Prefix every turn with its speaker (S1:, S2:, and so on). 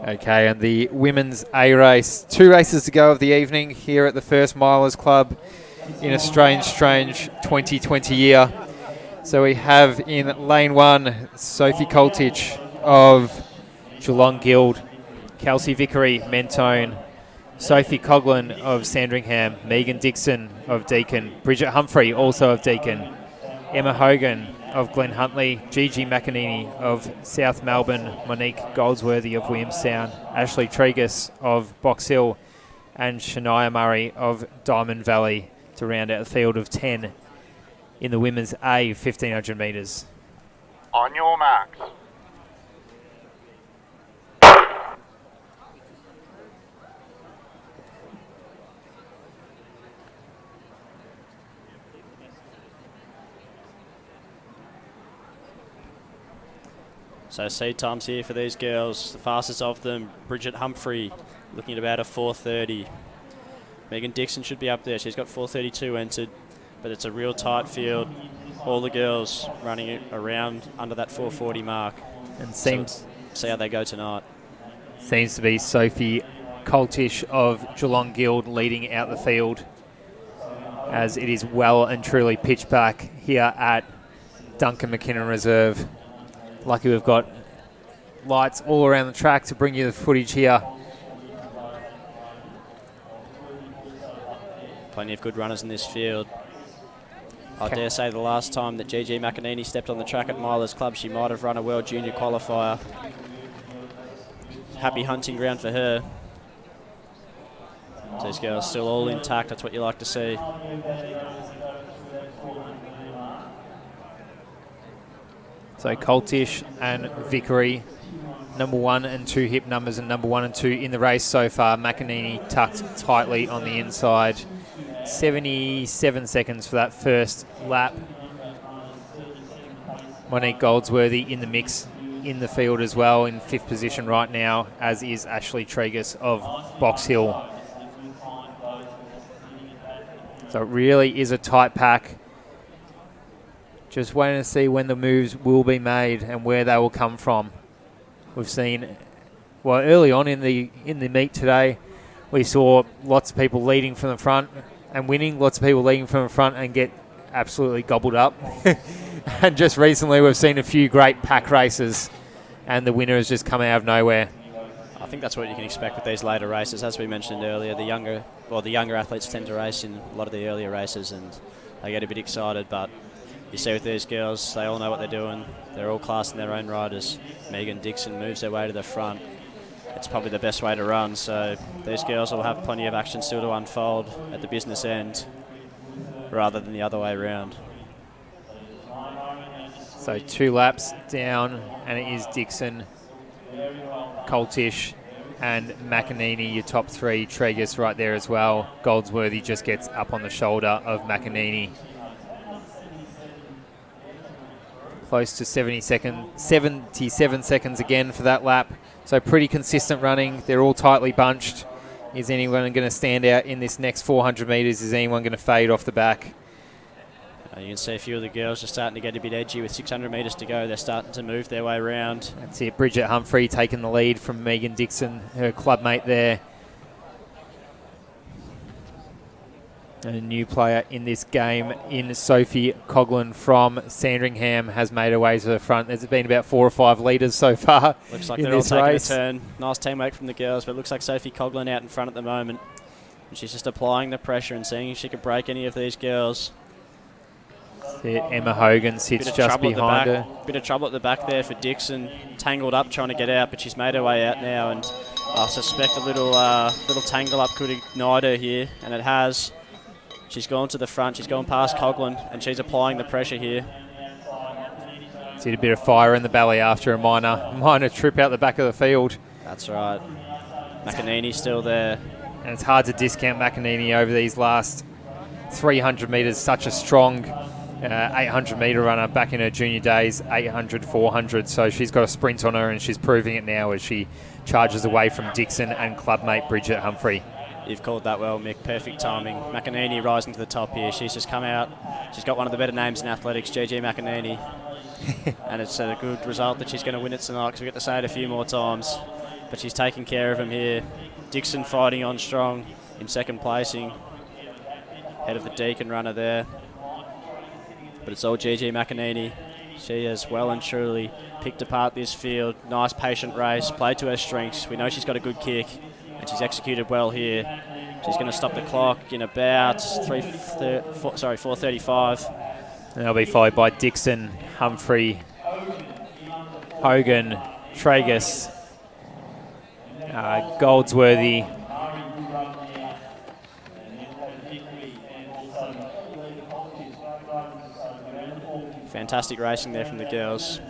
S1: Okay, and the women's A race. 2 races to go of the evening here at the First Milers Club in a strange 2020 year. So we have in lane 1, Sophie Coltich of Geelong Guild, Kelsey Vickery, Mentone, Sophie Coughlin of Sandringham, Megan Dixon of Deakin, Bridget Humphrey also of Deakin, Emma Hogan of Glen Huntly, Gigi McEnany of South Melbourne, Monique Goldsworthy of Williamstown, Ashley Tregus of Box Hill, and Shania Murray of Diamond Valley to round out the field of 10 in the women's A 1500 metres.
S2: On your marks.
S3: So seed times here for these girls. The fastest of them, Bridget Humphrey, looking at about a 4:30. Megan Dixon should be up there. She's got 4:32 entered, but it's a real tight field. All the girls running around under that 4:40 mark.
S1: And seems
S3: so see how they go tonight.
S1: Seems to be Sophie Coltish of Geelong Guild leading out the field, as it is well and truly pitch back here at Duncan McKinnon Reserve. Lucky we've got lights all around the track to bring you the footage here.
S3: Plenty of good runners in this field. I dare say the last time that Gigi McEnany stepped on the track at Milers Club, she might have run a World Junior qualifier. Happy hunting ground for her. These girls still all intact. That's what you like to see.
S1: So Coltish and Vickery, number 1 and 2 hip numbers, and number 1 and 2 in the race so far. McEnany tucked tightly on the inside. 77 seconds for that first lap. Monique Goldsworthy in the mix in the field as well, in 5th position right now, as is Ashley Tregus of Box Hill. So it really is a tight pack. Just waiting to see when the moves will be made and where they will come from. We've seen, well, early on in the meet today, we saw lots of people leading from the front and winning, lots of people leading from the front and get absolutely gobbled up. And just recently we've seen a few great pack races and the winner has just come out of nowhere.
S3: I think that's what you can expect with these later races. As we mentioned earlier, the younger athletes tend to race in a lot of the earlier races and they get a bit excited, but you see with these girls, they all know what they're doing. They're all class in their own riders. Megan Dixon moves their way to the front. It's probably the best way to run, so these girls will have plenty of action still to unfold at the business end rather than the other way around.
S1: So 2 laps down, and it is Dixon, Coltish, and McEnany, your top 3. Tregus right there as well. Goldsworthy just gets up on the shoulder of McEnany. Close to 77 seconds again for that lap. So pretty consistent running. They're all tightly bunched. Is anyone going to stand out in this next 400 metres? Is anyone going to fade off the back?
S3: You can see a few of the girls are starting to get a bit edgy with 600 metres to go. They're starting to move their way around.
S1: That's it. Bridget Humphrey taking the lead from Megan Dixon, her clubmate there. And a new player in this game in Sophie Coughlin from Sandringham has made her way to the front. There's been about 4 or 5 leaders so far.
S3: Looks like
S1: in
S3: they're all
S1: this
S3: taking
S1: race.
S3: a turn. Nice teamwork from the girls, but it looks like Sophie Coughlin out in front at the moment. And she's just applying the pressure and seeing if she could break any of these girls.
S1: Emma Hogan sits just behind her.
S3: Bit of trouble at the back there for Dixon. Tangled up trying to get out, but she's made her way out now. And I suspect a little tangle up could ignite her here, and it has. She's gone to the front. She's gone past Coughlin, and she's applying the pressure here.
S1: Did a bit of fire in the belly after a minor trip out the back of the field.
S3: That's right. McEnany's still there.
S1: And it's hard to discount McEnany over these last 300 metres. Such a strong 800-metre runner back in her junior days, 800, 400. So she's got a sprint on her, and she's proving it now as she charges away from Dixon and clubmate Bridget Humphrey.
S3: You've called that well, Mick. Perfect timing. McEnany rising to the top here. She's just come out. She's got one of the better names in athletics, Gigi McEnany. And it's a good result that she's going to win it tonight, because we get to say it a few more times. But she's taking care of him here. Dixon fighting on strong in second placing. Head of the Deacon runner there. But it's all Gigi McEnany. She has well and truly picked apart this field. Nice patient race, played to her strengths. We know she's got a good kick, and she's executed well here. She's going to stop the clock in about 4:35.
S1: They'll be followed by Dixon, Humphrey, Hogan, Tragus, Goldsworthy.
S3: Fantastic racing there from the girls.